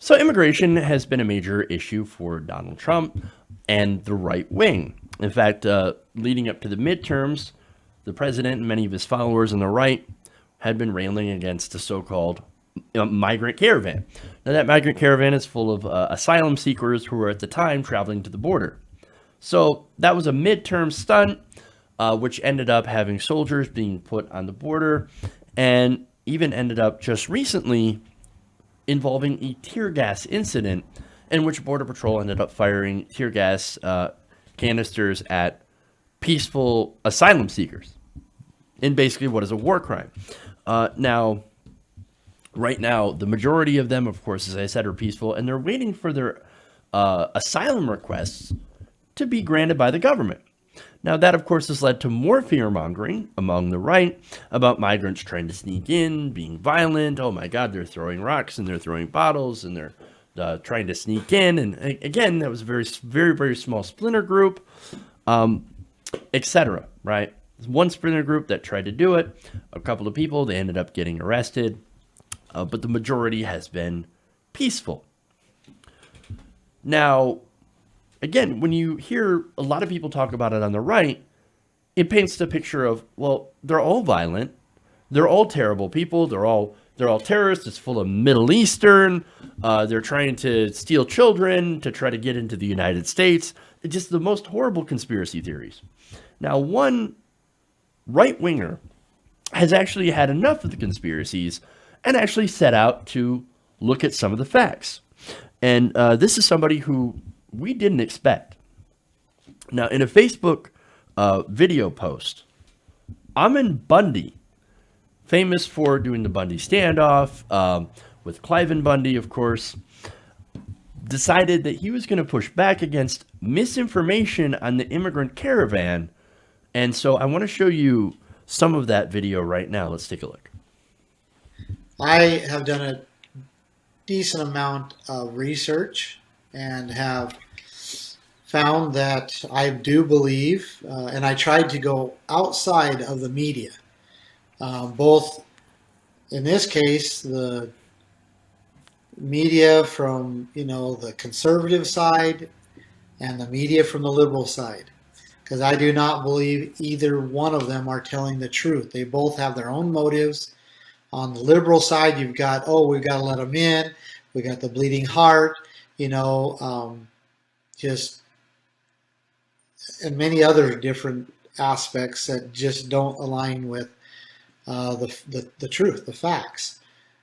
So, immigration has been a major issue for Donald Trump and the right wing. In fact, leading up to the midterms, the president and many of his followers on the right had been railing against the so called migrant caravan. Now, that migrant caravan is full of asylum seekers who were at the time traveling to the border. So, that was a midterm stunt, which ended up having soldiers being put on the border and even ended up just recently involving a tear gas incident in which Border Patrol ended up firing tear gas canisters at peaceful asylum seekers in basically what is a war crime. Now, right now, the majority of them, of course, as I said, are peaceful, and they're waiting for their asylum requests to be granted by the government. Now, that, of course, has led to more fear mongering among the right about migrants trying to sneak in, being violent. Oh my God, they're throwing rocks and they're throwing bottles and they're trying to sneak in. And again, that was a very, very, very small splinter group, etc. Right? One splinter group that tried to do it, a couple of people, they ended up getting arrested, but the majority has been peaceful. Now, again, when you hear a lot of people talk about it on the right, it paints the picture of, well, they're all violent, they're all terrible people, they're all terrorists. It's full of Middle Eastern. They're trying to steal children to try to get into the United States. It's just the most horrible conspiracy theories. Now, one right winger has actually had enough of the conspiracies and actually set out to look at some of the facts. And this is somebody who we didn't expect. Now, in a Facebook video post, Ammon Bundy, famous for doing the Bundy standoff with Cliven Bundy, of course, decided that he was going to push back against misinformation on the immigrant caravan. And so I want to show you some of that video right now. Let's take a look. I have done a decent amount of research and have found that I do believe, and I tried to go outside of the media, both in this case, the media from, the conservative side and the media from the liberal side, because I do not believe either one of them are telling the truth. They both have their own motives. On the liberal side, you've got, we've got to let them in. We got the bleeding heart, just, and many other different aspects that just don't align with the truth, the facts.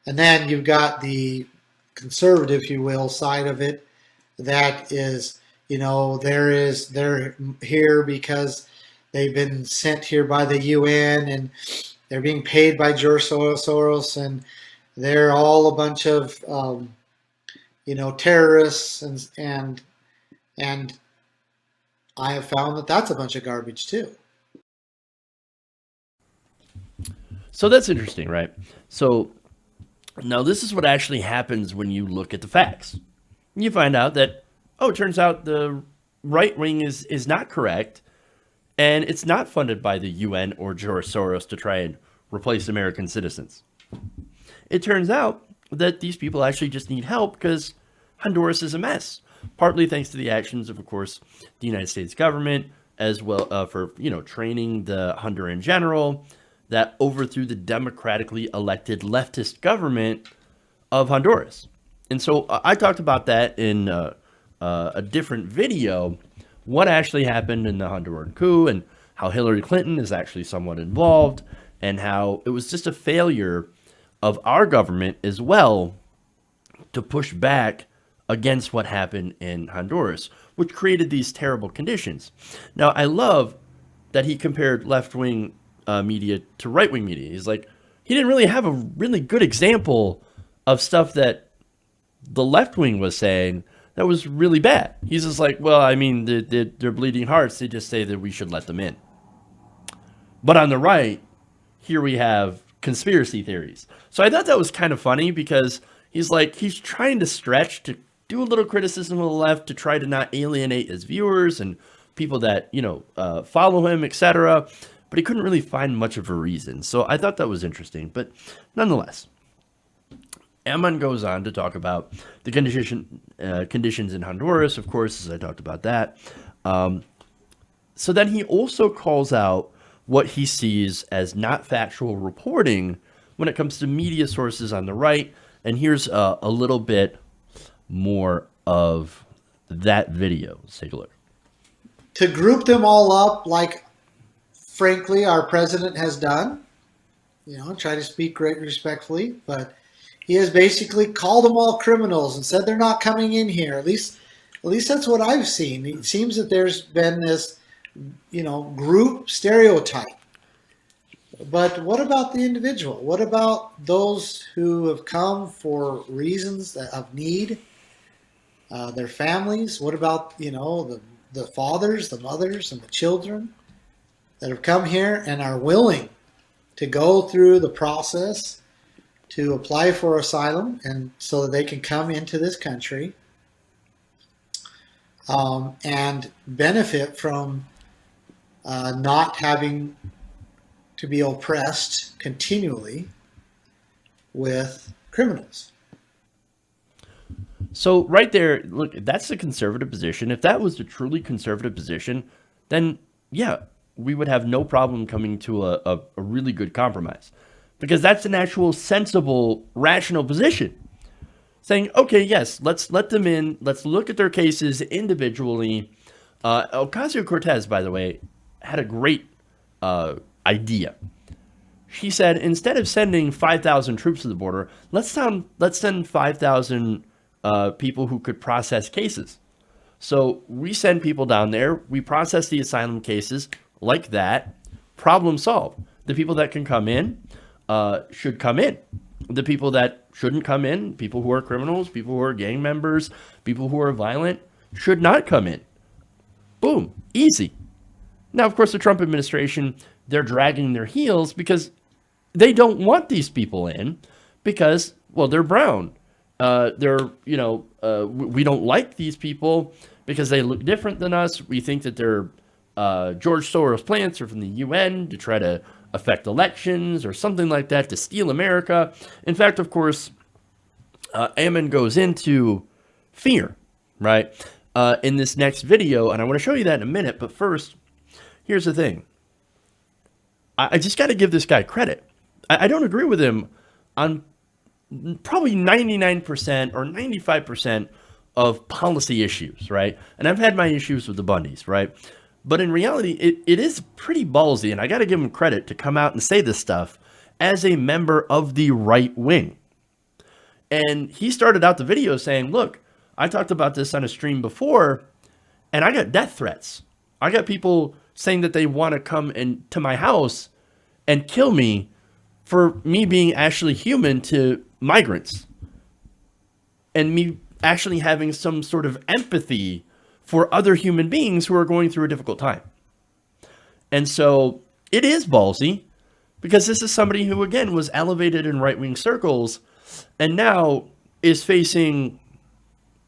And then you've got the conservative, if you will, side of it that is, they're here because they've been sent here by the UN and they're being paid by George Soros, and they're all a bunch of terrorists, and I have found that that's a bunch of garbage too. So that's interesting, right? So now this is what actually happens when you look at the facts. You find out that, it turns out the right wing is not correct, and it's not funded by the UN or George Soros to try and replace American citizens. It turns out that these people actually just need help because Honduras is a mess, partly thanks to the actions of course, the United States government, as well for training the Honduran general that overthrew the democratically elected leftist government of Honduras. And so I talked about that in a different video, what actually happened in the Honduran coup and how Hillary Clinton is actually somewhat involved and how it was just a failure of our government as well to push back against what happened in Honduras, which created these terrible conditions. Now, I love that he compared left-wing media to right-wing media. He's like, he didn't really have a really good example of stuff that the left wing was saying that was really bad. He's just like, well, I mean, they're bleeding hearts. They just say that we should let them in. But on the right, here we have conspiracy theories. So I thought that was kind of funny because he's trying to stretch to do a little criticism of the left to try to not alienate his viewers and people that, follow him, etc. But he couldn't really find much of a reason. So I thought that was interesting. But nonetheless, Ammon goes on to talk about the conditions in Honduras, of course, as I talked about that. So then he also calls out what he sees as not factual reporting when it comes to media sources on the right. And here's a little bit more of that video. Let's take a look. To group them all up like, frankly, our president has done, try to speak great respectfully, but he has basically called them all criminals and said they're not coming in here. At least that's what I've seen. It seems that there's been this, group stereotype. But what about the individual? What about those who have come for reasons of need? Their families? What about, the fathers, the mothers, and the children that have come here and are willing to go through the process to apply for asylum and so that they can come into this country and benefit from not having to be oppressed continually with criminals. So right there, look, that's the conservative position. If that was the truly conservative position, then yeah, we would have no problem coming to a really good compromise, because that's an actual sensible, rational position. Saying, okay, yes, let's let them in. Let's look at their cases individually. Ocasio-Cortez, by the way, had a great idea. She said, instead of sending 5,000 troops to the border, let's send 5,000 people who could process cases. So we send people down there. We process the asylum cases like that. Problem solved. The people that can come in should come in. The people that shouldn't come in, people who are criminals, people who are gang members, people who are violent, should not come in. Boom. Easy. Now, of course, the Trump administration, they're dragging their heels because they don't want these people in because, well, they're brown. We don't like these people because they look different than us. We think that they're George Soros plants or from the UN to try to affect elections or something like that, to steal America. In fact, of course, Ammon goes into fear, right, in this next video. And I want to show you that in a minute. But first, here's the thing. I just got to give this guy credit. I don't agree with him on probably 99% or 95% of policy issues, right? And I've had my issues with the Bundys, right? But in reality, it is pretty ballsy, and I got to give him credit to come out and say this stuff as a member of the right wing. And he started out the video saying, look, I talked about this on a stream before, and I got death threats. I got people saying that they want to come into my house and kill me for me being actually human to migrants and me actually having some sort of empathy for other human beings who are going through a difficult time. And so it is ballsy, because this is somebody who, again, was elevated in right-wing circles and now is facing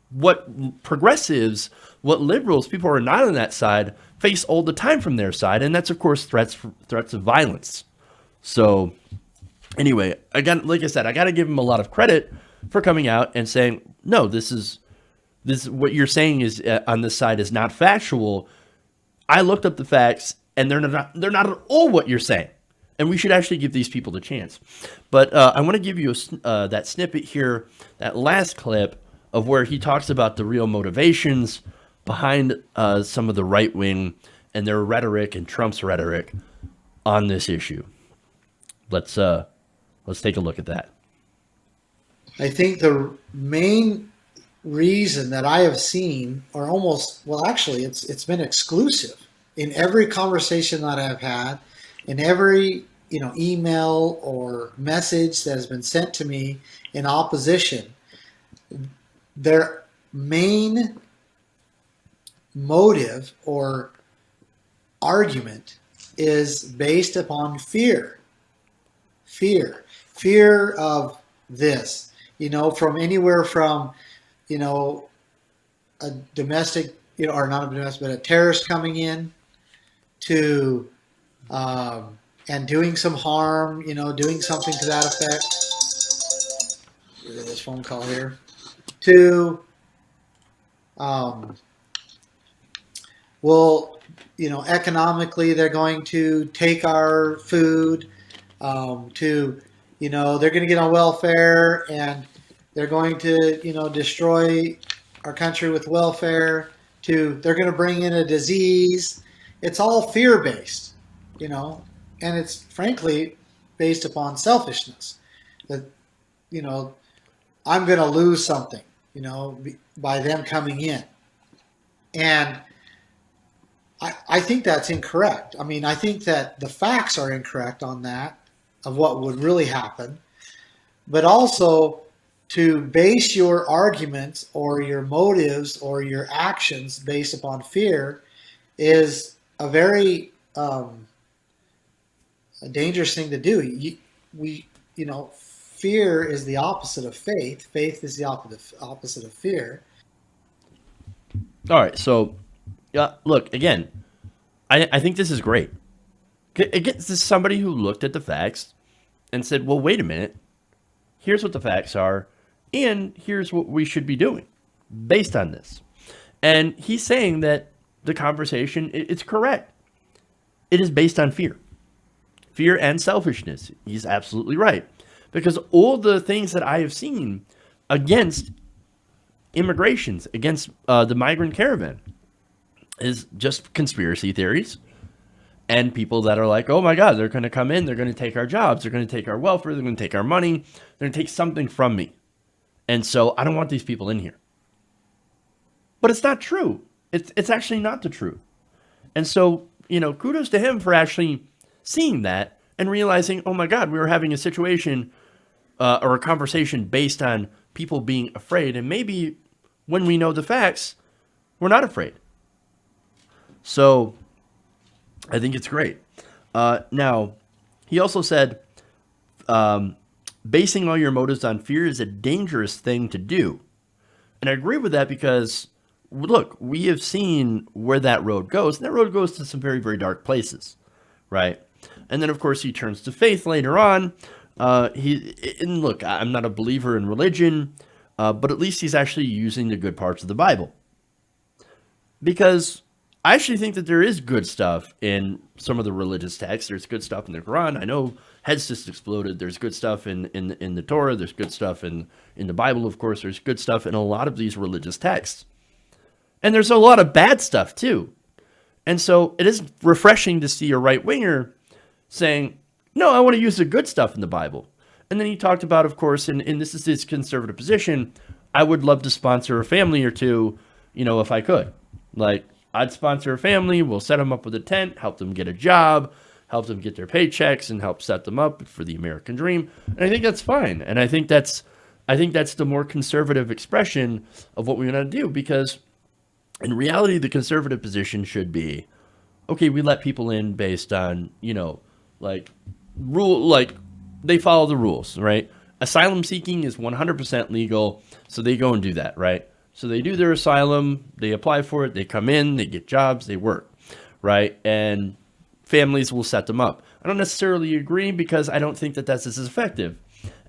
what progressives, what liberals, people who are not on that side, face all the time from their side. And that's, of course, threats of violence. So anyway, again, like I said, I got to give him a lot of credit for coming out and saying, no, this is what you're saying is on this side is not factual. I looked up the facts, and they're not at all what you're saying. And we should actually give these people the chance. But I want to give you that snippet here, that last clip of where he talks about the real motivations behind some of the right wing and their rhetoric and Trump's rhetoric on this issue. Let's take a look at that. I think the main reason that I have seen, or almost, well, actually, it's been exclusive in every conversation that I've had, in every email or message that has been sent to me in opposition. Their main motive or argument is based upon fear of this, from anywhere from, a domestic, or not a domestic, but a terrorist coming in to, and doing some harm, doing something to that effect. this phone call here, to, well, economically they're going to take our food, to, they're going to get on welfare and they're going to, destroy our country with welfare, to they're going to bring in a disease. It's all fear based, and it's frankly based upon selfishness. That, I'm going to lose something, by them coming in. And I think that's incorrect. I mean, I think that the facts are incorrect on that, of what would really happen. But also, to base your arguments or your motives or your actions based upon fear is a very a dangerous thing to do. Fear is the opposite of faith. Faith is the opposite of fear. All right, so look again. I think this is great. Again, this is somebody who looked at the facts and said, "Well, wait a minute. Here's what the facts are, and here's what we should be doing based on this." And he's saying that the conversation, it's correct. It is based on fear and selfishness. He's absolutely right, because all the things that I have seen against immigrations, against the migrant caravan, is just conspiracy theories and people that are like, oh my God, they're going to come in, they're going to take our jobs, they're going to take our welfare, they're going to take our money, they're going to take something from me. And so I don't want these people in here. But it's not true. It's actually not the truth. And so, kudos to him for actually seeing that and realizing, oh my God, we were having a situation or a conversation based on people being afraid. And maybe when we know the facts, we're not afraid. So I think it's great. Now, he also said, basing all your motives on fear is a dangerous thing to do. And I agree with that because, look, we have seen where that road goes. And that road goes to some very, very dark places, right? And then, of course, he turns to faith later on. And look, I'm not a believer in religion, but at least he's actually using the good parts of the Bible. Because I actually think that there is good stuff in some of the religious texts. There's good stuff in the Quran. I know heads just exploded. There's good stuff in the Torah. There's good stuff in the Bible, of course. There's good stuff in a lot of these religious texts. And there's a lot of bad stuff, too. And so it is refreshing to see a right-winger saying, no, I want to use the good stuff in the Bible. And then he talked about, of course, and this is his conservative position, I would love to sponsor a family or two, if I could. Like, I'd sponsor a family, we'll set them up with a tent, help them get a job, help them get their paychecks, and help set them up for the American dream. And I think that's fine. And I think that's the more conservative expression of what we want to do, because in reality, the conservative position should be, okay, we let people in based on, they follow the rules, right? Asylum seeking is 100% legal, so they go and do that, right? So they do their asylum, they apply for it, they come in, they get jobs, they work, right? And families will set them up. I don't necessarily agree, because I don't think that that's as effective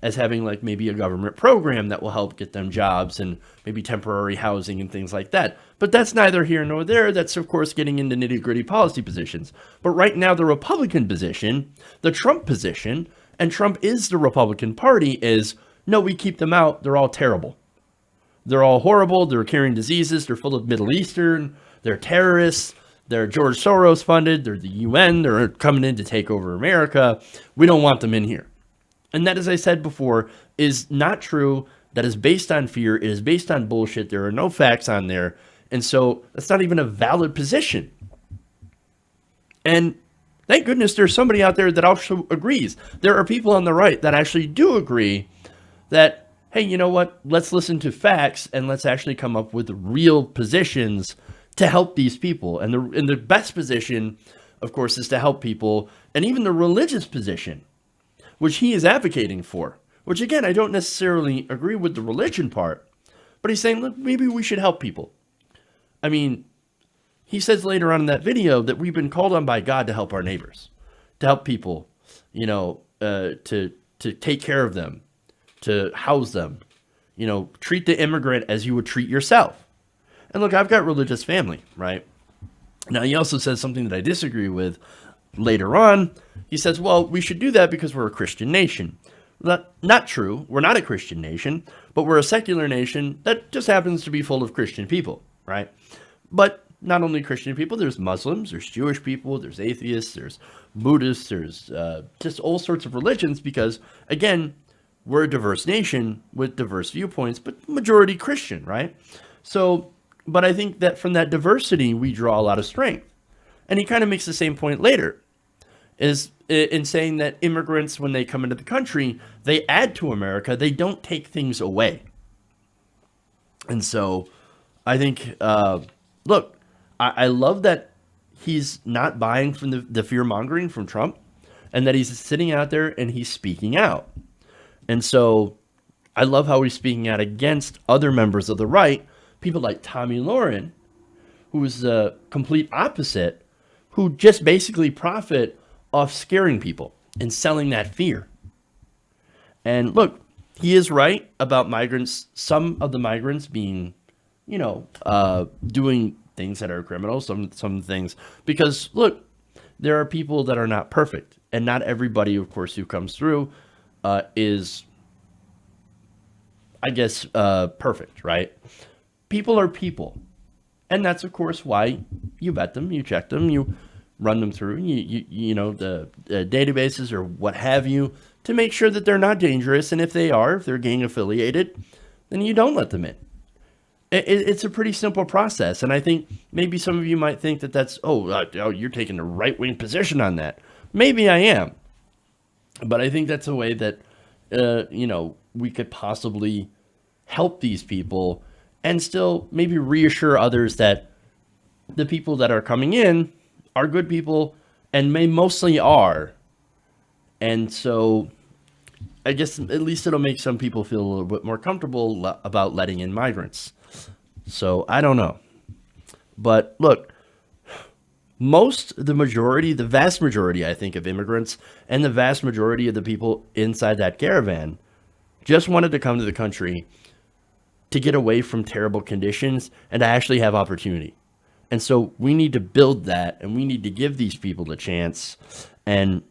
as having maybe a government program that will help get them jobs and maybe temporary housing and things like that. But that's neither here nor there. That's, of course, getting into nitty-gritty policy positions. But right now, the Republican position, the Trump position, and Trump is the Republican Party, is, no, we keep them out. They're all terrible. They're all horrible. They're carrying diseases. They're full of Middle Eastern. They're terrorists. They're George Soros funded. They're the UN. They're coming in to take over America. We don't want them in here. And that, as I said before, is not true. That is based on fear. It is based on bullshit. There are no facts on there. And so that's not even a valid position. And thank goodness there's somebody out there that also agrees. There are people on the right that actually do agree that, hey, you know what? Let's listen to facts and let's actually come up with real positions to help these people. And the best position, of course, is to help people. And even the religious position, which he is advocating for, which, again, I don't necessarily agree with the religion part, but he's saying, look, maybe we should help people. I mean, he says later on in that video that we've been called on by God to help our neighbors, to help people, to take care of them, to house them, treat the immigrant as you would treat yourself. And look, I've got religious family, right? Now, he also says something that I disagree with later on. He says, well, we should do that because we're a Christian nation. Not true. We're not a Christian nation, but we're a secular nation that just happens to be full of Christian people, right? But not only Christian people, there's Muslims, there's Jewish people, there's atheists, there's Buddhists, there's just all sorts of religions because, again, we're a diverse nation with diverse viewpoints, but majority Christian, right? So, but I think that from that diversity, we draw a lot of strength. And he kind of makes the same point later, is in saying that immigrants, when they come into the country, they add to America, they don't take things away. And so I think, look, I love that he's not buying from the fear mongering from Trump and that he's sitting out there and he's speaking out. And so I love how he's speaking out against other members of the right, people like Tommy Lauren, who's the complete opposite, who just basically profit off scaring people and selling that fear. And look, he is right about migrants, some of the migrants being, doing things that are criminal, some things, because look, there are people that are not perfect, and not everybody, of course, who comes through is, I guess, perfect, right? People are people. And that's, of course, why you vet them, you check them, you run them through, the databases or what have you, to make sure that they're not dangerous. And if they're gang affiliated, then you don't let them in. It's a pretty simple process. And I think maybe some of you might think that that's, you're taking a right-wing position on that. Maybe I am. But I think that's a way that, we could possibly help these people and still maybe reassure others that the people that are coming in are good people and may mostly are. And so I guess at least it'll make some people feel a little bit more comfortable about letting in migrants. So I don't know. But look, the vast majority, I think, of immigrants and the vast majority of the people inside that caravan just wanted to come to the country to get away from terrible conditions and to actually have opportunity. And so we need to build that, and we need to give these people a chance, and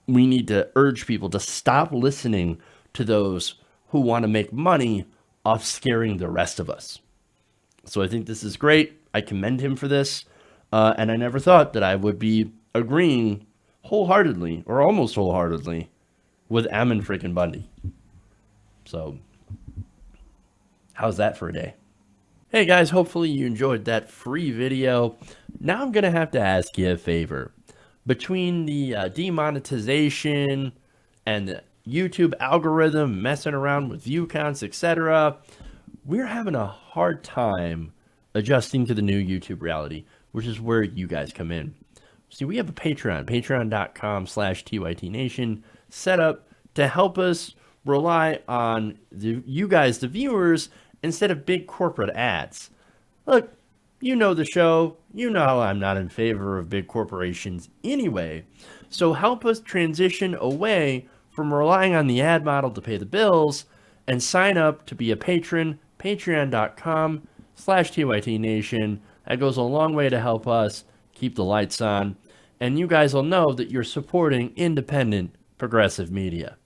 we need to urge people to stop listening to those who want to make money off scaring the rest of us. So I think this is great. I commend him for this. And I never thought that I would be agreeing wholeheartedly or almost wholeheartedly with Ammon freaking Bundy. So how's that for a day? Hey guys, hopefully you enjoyed that free video. Now I'm going to have to ask you a favor. Between the demonetization and the YouTube algorithm messing around with view counts, etc., we're having a hard time adjusting to the new YouTube reality, which is where you guys come in. See, we have a patreon.com/TYTNation set up to help us rely on you guys, the viewers, instead of big corporate ads. Look, you know the show. You know I'm not in favor of big corporations anyway. So help us transition away from relying on the ad model to pay the bills and sign up to be a patron, patreon.com/TYTNation. That goes a long way to help us keep the lights on. And you guys will know that you're supporting independent, progressive media.